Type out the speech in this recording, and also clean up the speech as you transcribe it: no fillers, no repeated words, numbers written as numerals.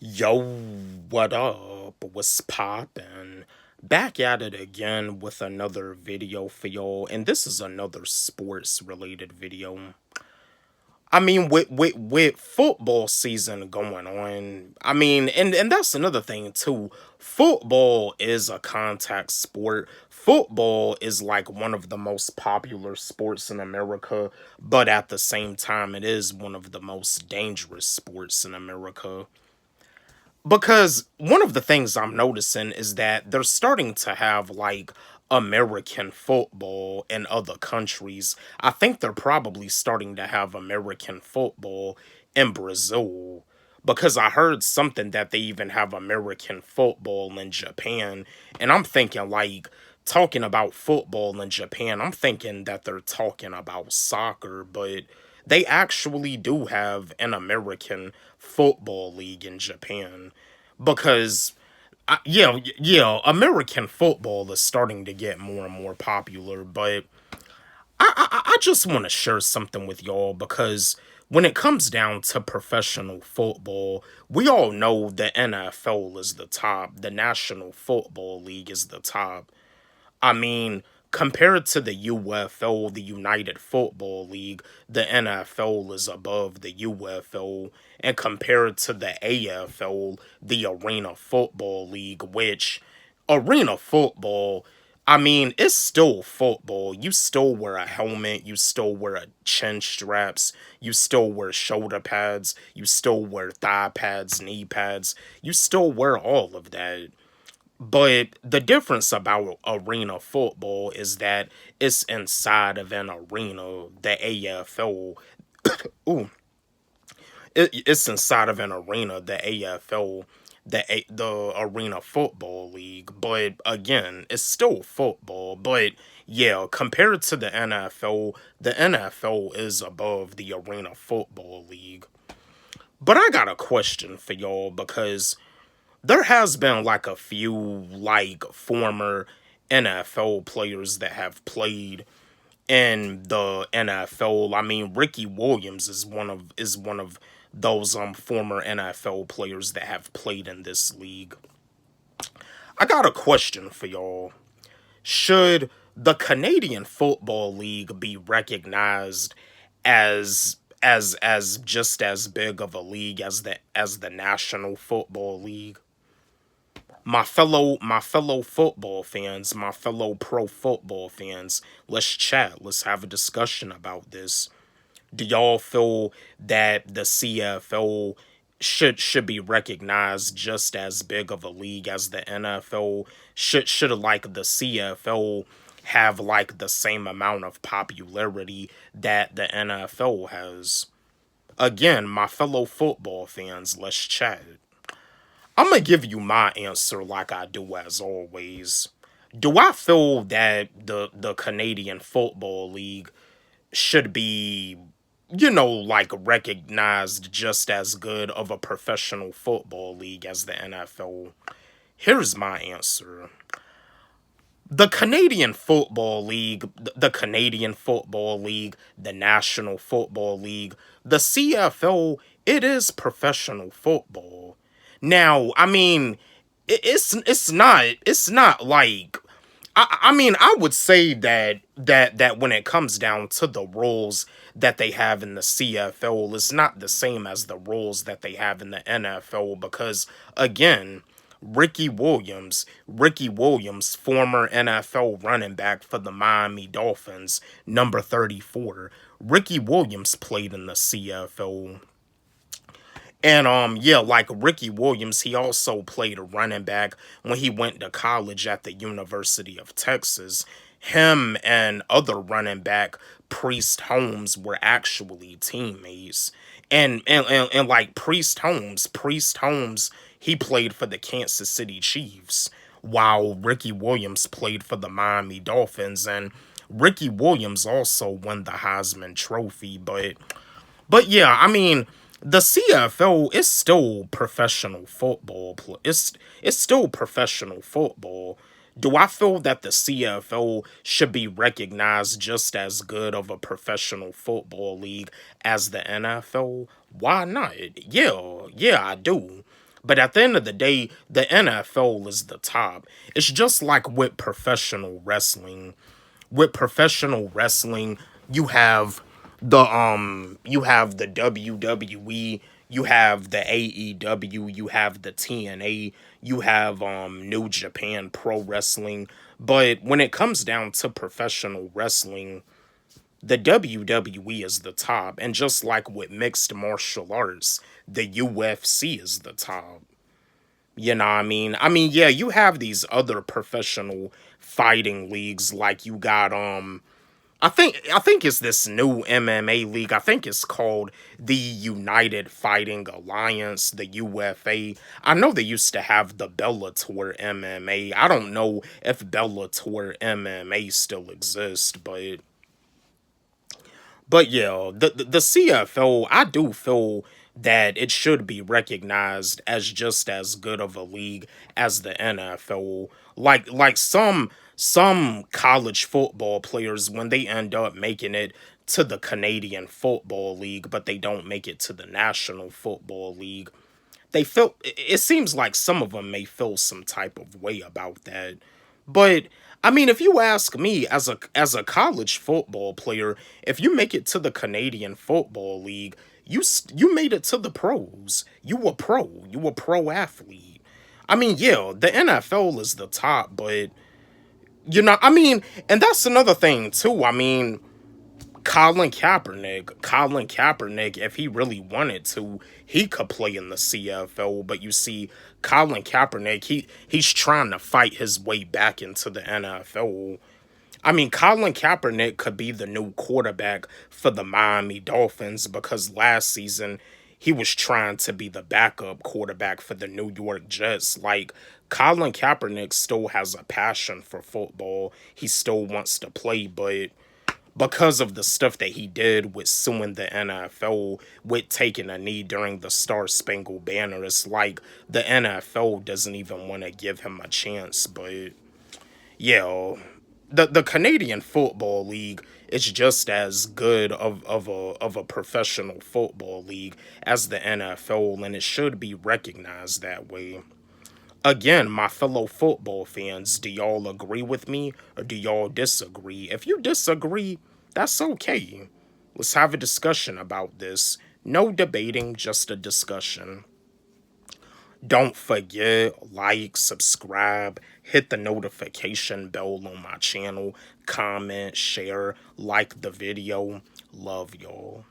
Yo, what up? What's poppin'? Back at it again with another video for y'all, and this is another sports related video. I mean, with football season going on, and that's another thing too. Football is a contact sport. Football is like one of the most popular sports in America, but at the same time, it is one of the most dangerous sports in America. Because one of the things I'm noticing is that they're starting to have like American football in other countries. I think they're probably starting to have American football in Brazil. Because I heard something that they even have American football in Japan. And I'm thinking, like, talking about football in Japan, I'm thinking that they're talking about soccer, but they actually do have an American football league in Japan because yeah, American football is starting to get more and more popular, but I just want to share something with y'all because when it comes down to professional football, we all know the NFL is the top, the National Football League is the top. I mean, compared to the UFL, the United Football League, the NFL is above the UFL. And compared to the AFL, the Arena Football League, which arena football, I mean, it's still football. You still wear a helmet, you still wear a chin straps, you still wear shoulder pads, you still wear thigh pads, knee pads, you still wear all of that. But the difference about arena football is that it's inside of an arena. The AFL, ooh, it's inside of an arena. The AFL, the Arena Football League. But again, it's still football. But yeah, compared to the NFL is above the Arena Football League. But I got a question for y'all because there has been like a few like former NFL players that have played in the NFL. I mean, Ricky Williams is one of those former NFL players that have played in this league. I got a question for y'all. Should the Canadian Football League be recognized as just as big of a league as the National Football League? My fellow football fans, my fellow pro football fans, let's chat. Let's have a discussion about this. Do y'all feel that the CFL should be recognized just as big of a league as the NFL? Should like the CFL have like the same amount of popularity that the NFL has? Again, my fellow football fans, let's chat. I'm gonna give you my answer like I do as always. Do I feel that the Canadian Football League should be, like recognized just as good of a professional football league as the NFL? Here's my answer. The Canadian Football League, the Canadian Football League, the National Football League, the CFL, it is professional football. Now, I mean, it's not like I mean, I would say that when it comes down to the rules that they have in the CFL, it's not the same as the rules that they have in the NFL because again, Ricky Williams, former NFL running back for the Miami Dolphins, number 34. Ricky Williams played in the CFL. And yeah, like Ricky Williams, he also played a running back when he went to college at the University of Texas. Him and other running back Priest Holmes were actually teammates. And like Priest Holmes, he played for the Kansas City Chiefs, while Ricky Williams played for the Miami Dolphins. And Ricky Williams also won the Heisman Trophy, but yeah, I mean, the CFL is still professional football. It's still professional football. Do I feel that the CFL should be recognized just as good of a professional football league as the NFL? Why not? Yeah, I do. But at the end of the day, the NFL is the top. It's just like with professional wrestling. With professional wrestling, you have the WWE, you have the AEW, you have the TNA, you have New Japan Pro Wrestling. But when it comes down to professional wrestling, the WWE is the top. And just like with mixed martial arts, the UFC is the top. You know what I mean? I mean, yeah, you have these other professional fighting leagues like you got I think it's this new MMA league. I think it's called the United Fighting Alliance, the UFA. I know they used to have the Bellator MMA. I don't know if Bellator MMA still exists, but yeah, the CFL, I do feel that it should be recognized as just as good of a league as the NFL. Like some college football players, when they end up making it to the Canadian Football League, but they don't make it to the National Football League, they feel, it seems like some of them may feel some type of way about that. But I mean, if you ask me, as a college football player, if you make it to the Canadian Football League, you made it to the pros. You were pro. You were pro athlete. I mean, yeah, the NFL is the top, but I mean, and that's another thing too. I mean, Colin Kaepernick, if he really wanted to, he could play in the CFL. But you see, Colin Kaepernick, he's trying to fight his way back into the NFL. I mean, Colin Kaepernick could be the new quarterback for the Miami Dolphins because last season he was trying to be the backup quarterback for the New York Jets. Like, Colin Kaepernick still has a passion for football. He still wants to play, but because of the stuff that he did with suing the NFL, with taking a knee during the Star Spangled Banner, it's like the NFL doesn't even want to give him a chance. But yeah, the Canadian Football League is just as good of a professional football league as the NFL, and it should be recognized that way. Again, my fellow football fans, do y'all agree with me or do y'all disagree? If you disagree, that's okay. Let's have a discussion about this. No debating, just a discussion. Don't forget, like, subscribe, hit the notification bell on my channel, comment, share, like the video. Love y'all.